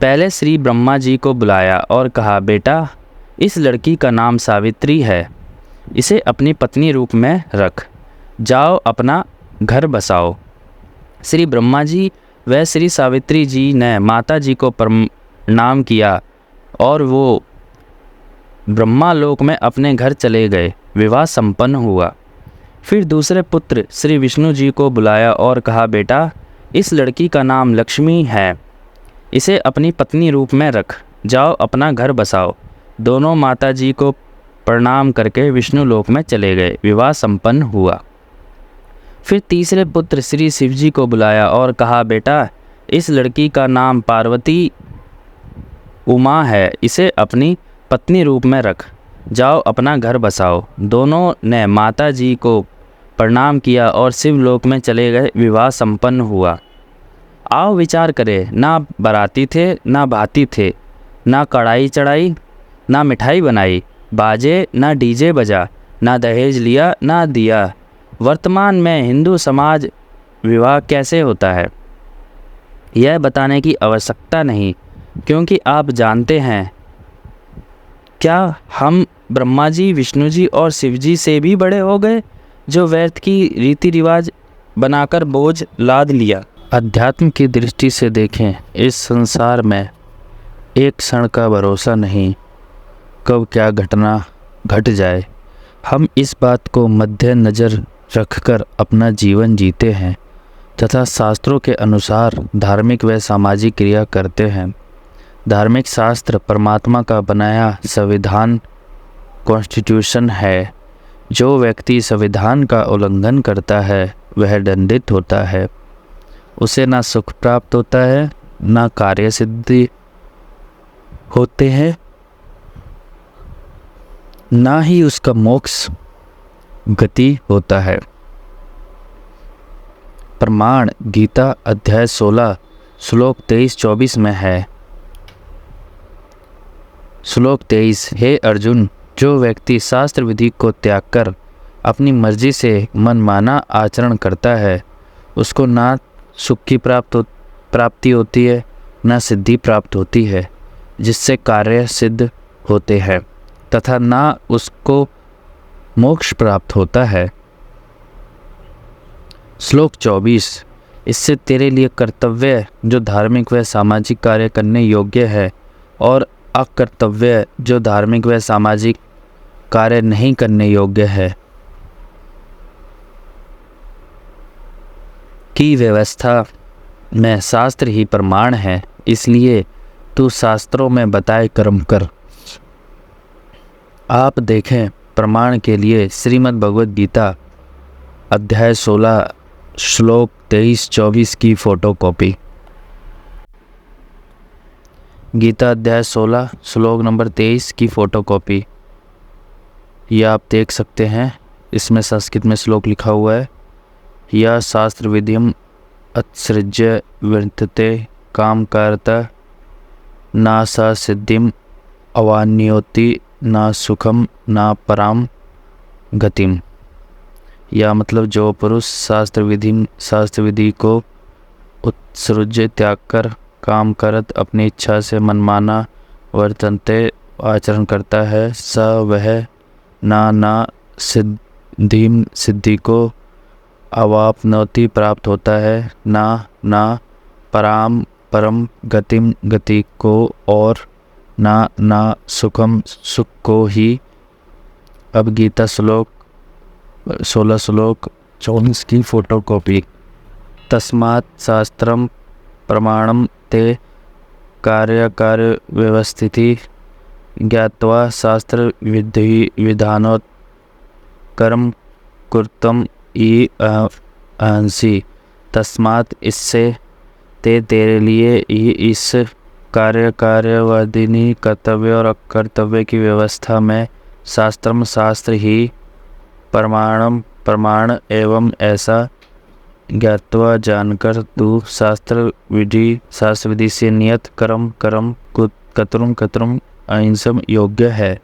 पहले श्री ब्रह्मा जी को बुलाया और कहा, बेटा, इस लड़की का नाम सावित्री है, इसे अपनी पत्नी रूप में रख, जाओ अपना घर बसाओ। श्री ब्रह्मा जी व श्री सावित्री जी ने माता जी को प्रणाम किया और वो ब्रह्मालोक में अपने घर चले गए। विवाह संपन्न हुआ। फिर दूसरे पुत्र श्री विष्णु जी को बुलाया और कहा, बेटा, इस लड़की का नाम लक्ष्मी है, इसे अपनी पत्नी रूप में रख, जाओ अपना घर बसाओ। दोनों माता जी को प्रणाम करके विष्णु लोक में चले गए। विवाह संपन्न हुआ। फिर तीसरे पुत्र श्री शिव जी को बुलाया और कहा, बेटा, इस लड़की का नाम पार्वती उमा है, इसे अपनी पत्नी रूप में रख, जाओ अपना घर बसाओ। दोनों ने माता जी को प्रणाम किया और शिवलोक में चले गए। विवाह संपन्न हुआ। आओ विचार करें, ना बाराती थे, ना भाती थे, ना कढ़ाई चढ़ाई, ना मिठाई बनाई, बाजे ना डीजे बजा, ना दहेज लिया ना दिया। वर्तमान में हिंदू समाज विवाह कैसे होता है यह बताने की आवश्यकता नहीं, क्योंकि आप जानते हैं। क्या हम ब्रह्मा जी, विष्णु जी और शिव जी से भी बड़े हो गए, जो व्यर्थ की रीति रिवाज बनाकर बोझ लाद लिया। अध्यात्म की दृष्टि से देखें, इस संसार में एक क्षण का भरोसा नहीं, कब क्या घटना घट जाए। हम इस बात को मद्देनज़र रखकर अपना जीवन जीते हैं तथा शास्त्रों के अनुसार धार्मिक व सामाजिक क्रिया करते हैं। धार्मिक शास्त्र परमात्मा का बनाया संविधान कॉन्स्टिट्यूशन है। जो व्यक्ति संविधान का उल्लंघन करता है वह दंडित होता है। उसे ना सुख प्राप्त होता है, ना कार्य सिद्धि होते हैं, ना ही उसका मोक्ष गति होता है। प्रमाण गीता अध्याय 16 श्लोक 23-24 में है। श्लोक 23, हे अर्जुन, जो व्यक्ति शास्त्र विधि को त्याग कर अपनी मर्जी से मनमाना आचरण करता है, उसको ना सुख की प्राप्ति होती है, ना सिद्धि प्राप्त होती है जिससे कार्य सिद्ध होते हैं, तथा ना उसको मोक्ष प्राप्त होता है। श्लोक 24, इससे तेरे लिए कर्तव्य जो धार्मिक व सामाजिक कार्य करने योग्य है और अकर्तव्य जो धार्मिक व सामाजिक कार्य नहीं करने योग्य है की व्यवस्था में शास्त्र ही प्रमाण है। इसलिए तू शास्त्रों में बताए कर्म कर। आप देखें, प्रमाण के लिए श्रीमद् भगवद गीता अध्याय 16 श्लोक 23-24 की फ़ोटोकॉपी। गीता अध्याय 16 श्लोक नंबर 23 की फ़ोटोकॉपी यह आप देख सकते हैं। इसमें संस्कृत में श्लोक लिखा हुआ है, यह शास्त्र विधिम अत्सृज्य वर्तते काम करता ना सा सिद्धिम अवान्योति ना सुखम ना पराम गतिम। या मतलब जो पुरुष शास्त्र विधि को उत्सृज्य त्याग कर काम करत अपनी इच्छा से मनमाना वर्तनते आचरण करता है, स वह ना सिद्धि को अवापनोति प्राप्त होता है, ना परम गतिम गति को और ना सुखम सुख को ही। अब गीता 16 श्लोक 24 की फ़ोटोकॉपी। तस्मात् शास्त्रम प्रमाणम ते कार्य व्यवस्थिति ज्ञात्वा शास्त्र विधानोत् कर्म कुर्तम अहंसी। तस्मात् इससे तेरे लिए ही इस कार्यवादिनी कर्तव्य और अकर्तव्य की व्यवस्था में शास्त्र ही प्रमाण एवं ऐसा ज्ञात्वा जानकर तू शास्त्र विधि से नियत कर्म कतरुम अहिंसम योग्य है।